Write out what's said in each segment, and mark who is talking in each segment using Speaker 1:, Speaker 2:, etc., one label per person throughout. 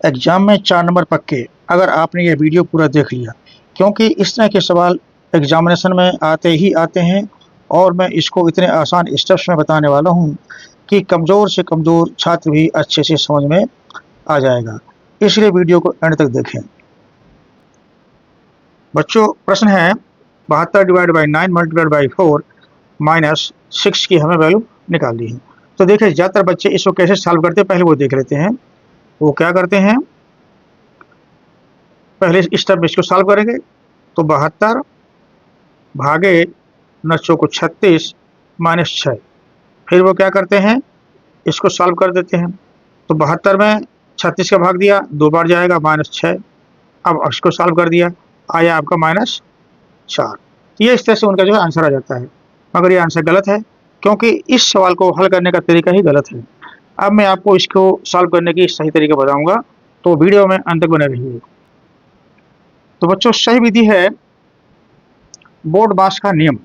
Speaker 1: Exam में 4 number पक्के, अगर आपने ये वीडियो पूरा देख लिया, क्योंकि इस तरह के सवाल एग्जामिनेशन में आते ही आते हैं और मैं इसको इतने आसान स्टेप्स में बताने वाला हूँ कि कमज़ोर से कमज़ोर छात्र भी अच्छे से समझ में आ जाएगा। इसलिए वीडियो को एंड तक देखें। बच्चों, प्रश्न है 72 divide by 9 multiplied by 4 minus 6 की हमें वैल्यू निकालनी है। तो देखिए, ज़्यादातर बच्चे इसको कैसे सॉल्व करते हैं पहले वो देख लेते हैं। वो क्या करते हैं, पहले स्टेप में इसको सॉल्व करेंगे तो 72 भागे 9 चौको 36 माइनस 6। फिर वो क्या करते हैं, इसको सॉल्व कर देते हैं। तो 72 में 36 का भाग दिया, 2 बार जाएगा माइनस 6। अब इसको सॉल्व कर दिया, आया आपका माइनस 4। तो ये इस तरह से उनका जो है आंसर आ जाता है। मगर ये आंसर गलत है, क्योंकि इस सवाल को हल करने का तरीका ही गलत है। अब मैं आपको इसको सॉल्व करने की सही तरीका बताऊंगा, तो वीडियो में अंत तक बने रहिए। तो बच्चों, सही विधि है बोर्ड मास का नियम।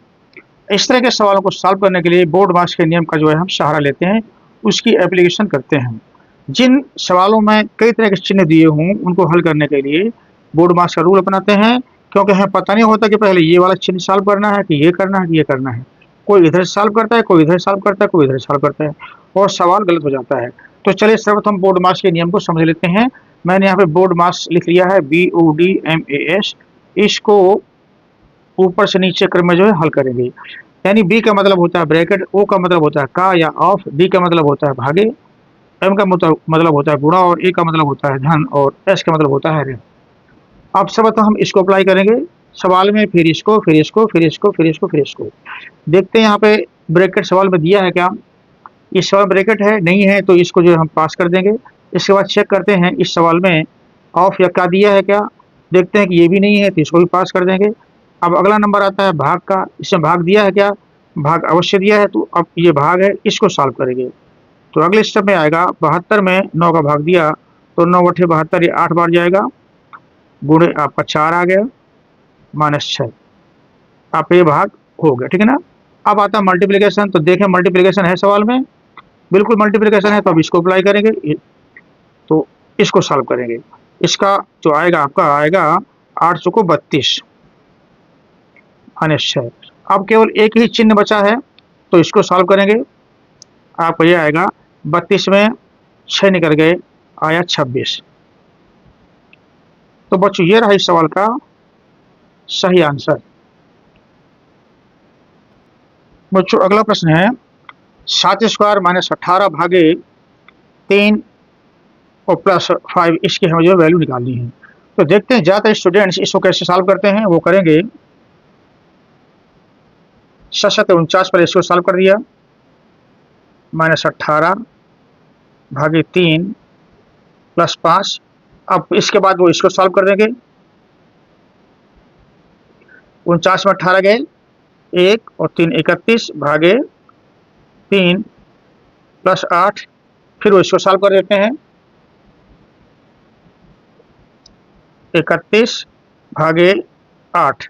Speaker 1: इस तरह के सवालों को सॉल्व करने के लिए बोर्ड मास के नियम का जो है हम सहारा लेते हैं, उसकी एप्लीकेशन करते हैं। जिन सवालों में कई तरह के चिन्ह दिए हों उनको हल करने के लिए बोर्ड मास का रूल अपनाते हैं, क्योंकि हमें पता नहीं होता कि पहले ये वाला चिन्ह सॉल्व करना है कि ये करना है कि ये करना है। कोई इधर सॉल्व करता है, कोई इधर सॉल्व करता है, कोई इधर सॉल्व करता है और सवाल गलत हो जाता है। तो चलिए सर्वप्रथम बोर्ड मास के नियम को समझ लेते हैं। मैंने यहाँ पे बोर्ड मास लिख लिया है BODMAS। इसको ऊपर से नीचे क्रम में जो है हल करेंगे। यानी B का मतलब होता है ब्रैकेट, O का मतलब होता है का या ऑफ, D का मतलब होता है भागे, M का मतलब होता है गुणा और A का मतलब होता है धन और S का मतलब होता है ऋण। अब सर्वप्रथम हम इसको अप्लाई करेंगे सवाल में, फिर इसको, फिर इसको, फिर इसको, फिर इसको, फिर इसको। देखते हैं यहाँ पे ब्रैकेट सवाल में दिया है क्या। इस सवाल ब्रैकेट है, नहीं है तो इसको जो है हम पास कर देंगे। इसके बाद चेक करते हैं इस सवाल में ऑफ या का दिया है क्या। देखते हैं कि ये भी नहीं है तो इसको भी पास कर देंगे। अब अगला नंबर आता है भाग का। इसमें भाग दिया है क्या, भाग अवश्य दिया है, तो अब ये भाग है, इसको सॉल्व करेंगे। तो अगले स्टेप में आएगा 72 में 9 का भाग दिया तो 9 बटे 72 ये 8 बार जाएगा, गुणे आपका 4 आ गया माइनस 6। आप ये भाग हो गया, ठीक है ना। अब आता है मल्टीप्लिकेशन। तो देखें मल्टीप्लिकेशन है सवाल में, बिल्कुल मल्टीप्लिकेशन है, तो अब इसको अप्लाई करेंगे, तो इसको सॉल्व करेंगे। इसका जो आएगा आपका आएगा 8 चौको 32 माइनस 6। अब केवल एक ही चिन्ह बचा है तो इसको सॉल्व करेंगे। आपको ये आएगा 32 में 6 निकल गए, आया 26। तो बच्चों, ये रहा इस सवाल का सही आंसर। बच्चों, अगला प्रश्न है 7 स्क्वायर माइनस 18 भागे 3 और प्लस 5, इसकी हमें जो वैल्यू निकालनी है। तो देखते हैं ज़्यादातर स्टूडेंट्स इसको कैसे सॉल्व करते हैं। वो करेंगे 7 49 पर इसको सॉल्व कर दिया, माइनस 18 भागे 3 प्लस 5। अब इसके बाद वो इसको सॉल्व कर देंगे। 49 में 18 गए 1 और 3 31 भागे 3 प्लस 8। फिर वो इसको सॉल्व कर देते हैं, 31 भागे 8।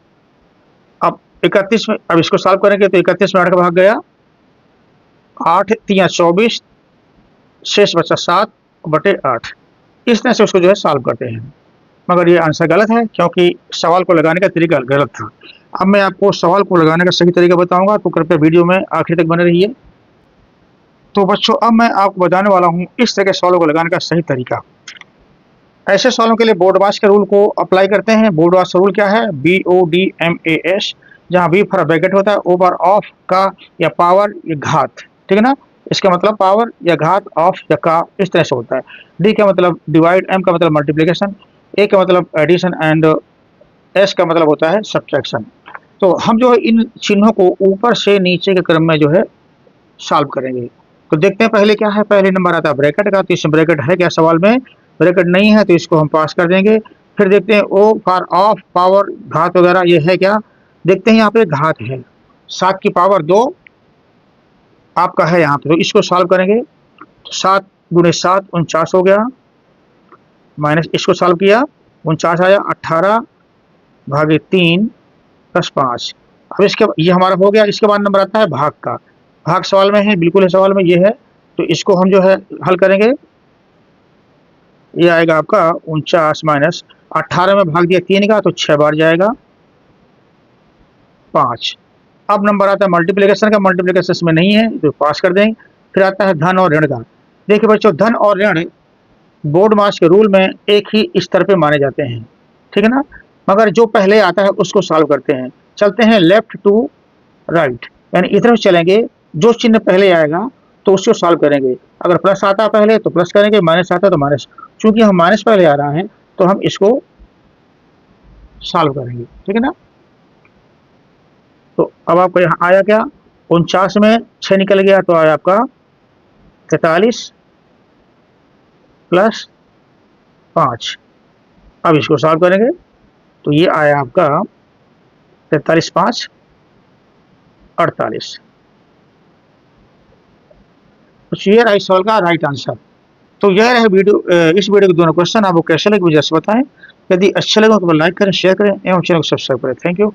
Speaker 1: अब 31 में अब इसको सॉल्व करेंगे तो 31 में 8 का भाग गया, 8 3 24, शेष बचा 7 बटे 8। इस तरह से उसको जो है सॉल्व करते हैं। मगर ये आंसर गलत है, क्योंकि सवाल को लगाने का तरीका गलत था। अब मैं आपको सवाल को लगाने का सही तरीका बताऊंगा, तो कृपया वीडियो में आखिर तक बने रहिए। तो बच्चों, अब मैं आपको बताने वाला हूँ इस तरह के सवालों को लगाने का सही तरीका। ऐसे सवालों के लिए बोर्ड मास के रूल को अप्लाई करते हैं। बोर्ड मास का रूल क्या है, BODMAS, जहाँ B फॉर ब्रैकेट होता है, O फॉर ऑफ, का या पावर या घात, ठीक है ना। इसका मतलब पावर या घात, ऑफ या का, इस तरह से होता है। D का मतलब डिवाइड, M का मतलब मल्टीप्लिकेशन, A का मतलब एडिशन एंड S का मतलब होता है सब्ट्रैक्शन। तो हम जो है इन चिन्हों को ऊपर से नीचे के क्रम में जो है सॉल्व करेंगे। तो देखते हैं पहले क्या है। पहले नंबर आता है ब्रैकेट का, तो इसमें ब्रैकेट है क्या सवाल में, ब्रैकेट नहीं है तो इसको हम पास कर देंगे। फिर देखते हैं O फॉर ऑफ, पावर, घात वगैरह, ये है क्या। देखते हैं यहाँ पे घात है, 7 की पावर 2 आपका है यहाँ पे, तो इसको सॉल्व करेंगे। तो 7 गुणे 7 49 हो गया, माइनस इसको सॉल्व किया 49 आया, 18 भागे 3 प्लस 5। अब इसके ये हमारा हो गया। इसके बाद नंबर आता है भाग का। भाग सवाल में है, बिल्कुल है सवाल में ये है, तो इसको हम जो है हल करेंगे। ये आएगा आपका 49 माइनस 18 में भाग दिया 3 का तो 6 बार जाएगा 5। अब नंबर आता है मल्टीप्लिकेशन का, मल्टीप्लिकेशन इसमें नहीं है तो पास कर देंगे। फिर आता है धन और ऋण का। देखिए बच्चों, धन और ऋण बोर्ड मास के रूल में एक ही स्तर पे माने जाते हैं, ठीक है ना। मगर जो पहले आता है उसको सॉल्व करते हैं। चलते हैं लेफ्ट टू राइट, यानी इधर चलेंगे, जो चिन्ह पहले आएगा तो उसको सॉल्व करेंगे। अगर प्लस आता है पहले तो प्लस करेंगे, माइनस आता है तो माइनस। चूंकि हम माइनस पहले आ रहा है तो हम इसको सॉल्व करेंगे, ठीक है ना। तो अब आपको यहाँ आया क्या, 49 में 6 निकल गया तो आया आपका 43 प्लस 5। अब इसको सॉल्व करेंगे तो ये आया आपका 43 5 48। तो ये राइट सवाल का राइट आंसर। तो यह रहे वीडियो, इस वीडियो के दोनों क्वेश्चन। आपको कैसे लगे मुझे बताएं। यदि अच्छे लगे तो लाइक करें, शेयर करें एवं चैनल को सब्सक्राइब करें। Thank you.